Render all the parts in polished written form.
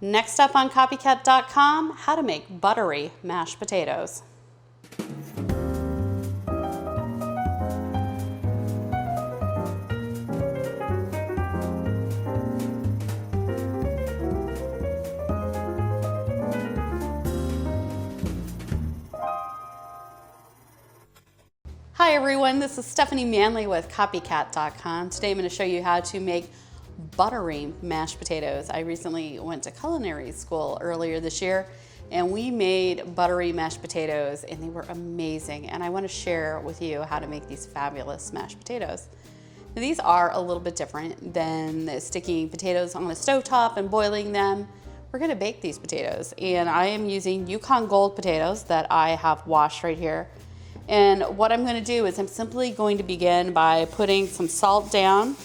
Next up on copycat.com, how to make buttery mashed potatoes. Hi everyone, this is Stephanie Manley with copycat.com. Today I'm going to show you how to make buttery mashed potatoes. I recently went to culinary school earlier this year and we made buttery mashed potatoes and they were amazing, and I want to share with you how to make these fabulous mashed potatoes. Now, these are a little bit different than sticking potatoes on a stovetop and boiling them. We're going to bake these potatoes, and I am using Yukon Gold potatoes that I have washed right here. And what I'm going to do is I'm simply going to begin by putting some salt down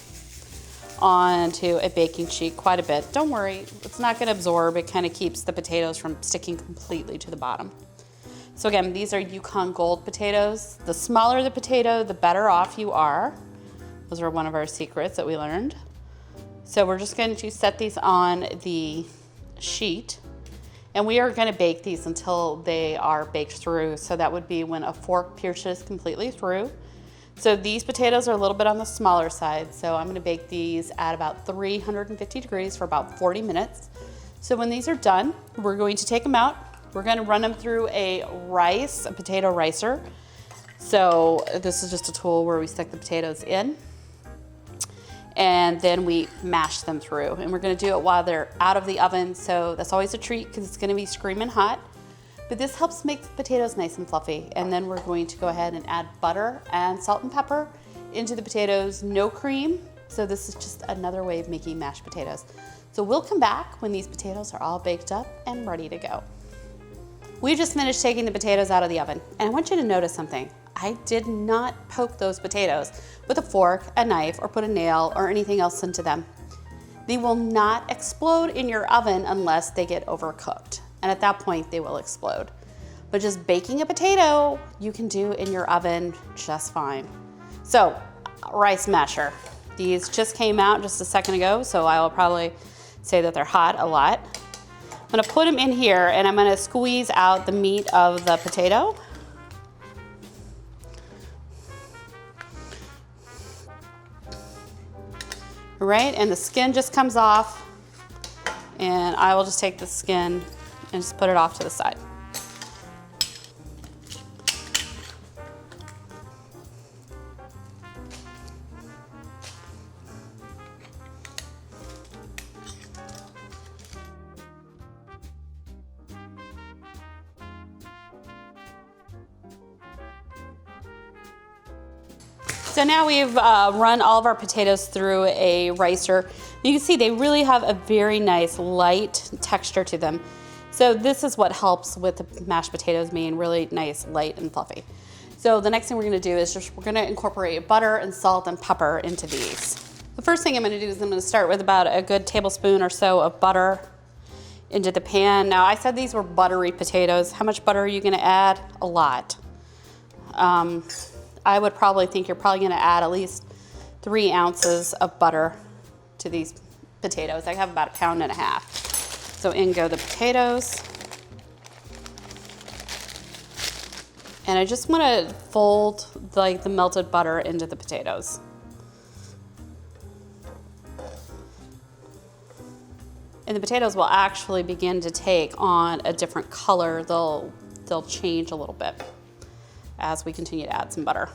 onto a baking sheet, quite a bit. Don't worry, it's not going to absorb. It kind of keeps the potatoes from sticking completely to the bottom. So again, these are Yukon Gold potatoes. The smaller the potato, the better off you are. Those are one of our secrets that we learned. So we're just going to set these on the sheet. And we are going to bake these until they are baked through. So that would be when a fork pierces completely through. So these potatoes are a little bit on the smaller side. So I'm going to bake these at about 350 degrees for about 40 minutes. So when these are done, we're going to take them out. We're going to run them through a potato ricer. So this is just a tool where we stick the potatoes in. And then we mash them through, and we're going to do it while they're out of the oven, so that's always a treat because it's going to be screaming hot. But this helps make the potatoes nice and fluffy. And then we're going to go ahead and add butter and salt and pepper into the potatoes, no cream. So this is just another way of making mashed potatoes. So we'll come back when these potatoes are all baked up and ready to go. We just finished taking the potatoes out of the oven, and I want you to notice something. I did not poke those potatoes with a fork, a knife, or put a nail or anything else into them. They will not explode in your oven unless they get overcooked. And at that point, they will explode. But just baking a potato, you can do in your oven just fine. So, rice masher. These just came out just a second ago, so I will probably say that they're hot a lot. I'm gonna put them in here and I'm gonna squeeze out the meat of the potato. Right, and the skin just comes off, and I will just take the skin and just put it off to the side. So now we've run all of our potatoes through a ricer. You can see they really have a very nice light texture to them. So this is what helps with the mashed potatoes being really nice, light, and fluffy. So the next thing we're gonna do is we're gonna incorporate butter and salt and pepper into these. The first thing I'm gonna do is I'm gonna start with about a good tablespoon or so of butter into the pan. Now I said these were buttery potatoes. How much butter are you gonna add? A lot. I would probably think you're probably gonna add at least 3 ounces of butter to these potatoes. I have about 1.5 pounds. So in go the potatoes. And I just wanna fold like the melted butter into the potatoes. And the potatoes will actually begin to take on a different color. They'll change a little bit as we continue to add some butter.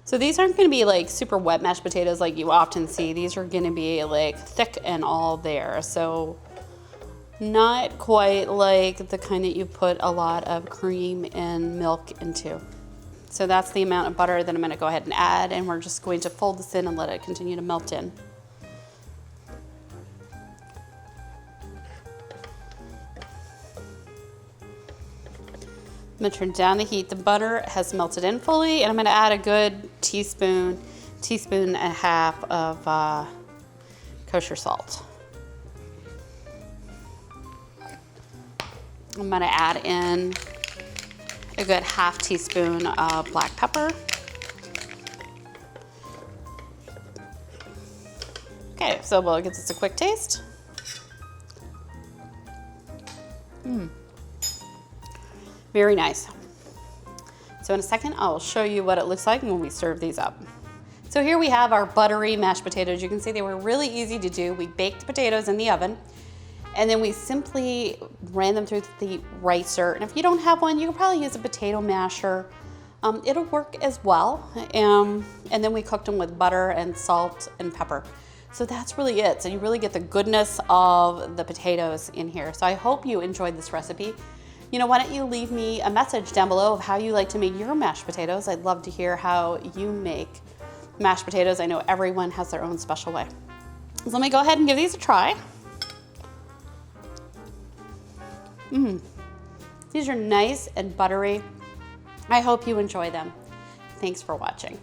So these aren't gonna be like super wet mashed potatoes like you often see. These are gonna be like thick and all there. So not quite like the kind that you put a lot of cream and milk into. So that's the amount of butter that I'm gonna go ahead and add, and we're just going to fold this in and let it continue to melt in. I'm gonna turn down the heat. The butter has melted in fully, and I'm gonna add a good teaspoon and a half of kosher salt. I'm gonna add in a good 1/2 teaspoon of black pepper. Okay, so we'll give this a quick taste. Very nice. So in a second, I'll show you what it looks like when we serve these up. So here we have our buttery mashed potatoes. You can see they were really easy to do. We baked the potatoes in the oven, and then we simply ran them through the ricer. And if you don't have one, you can probably use a potato masher. It'll work as well. And then we cooked them with butter and salt and pepper. So that's really it. So you really get the goodness of the potatoes in here. So I hope you enjoyed this recipe. You know, why don't you leave me a message down below of how you like to make your mashed potatoes. I'd love to hear how you make mashed potatoes. I know everyone has their own special way. So let me go ahead and give these a try. These are nice and buttery. I hope you enjoy them. Thanks for watching.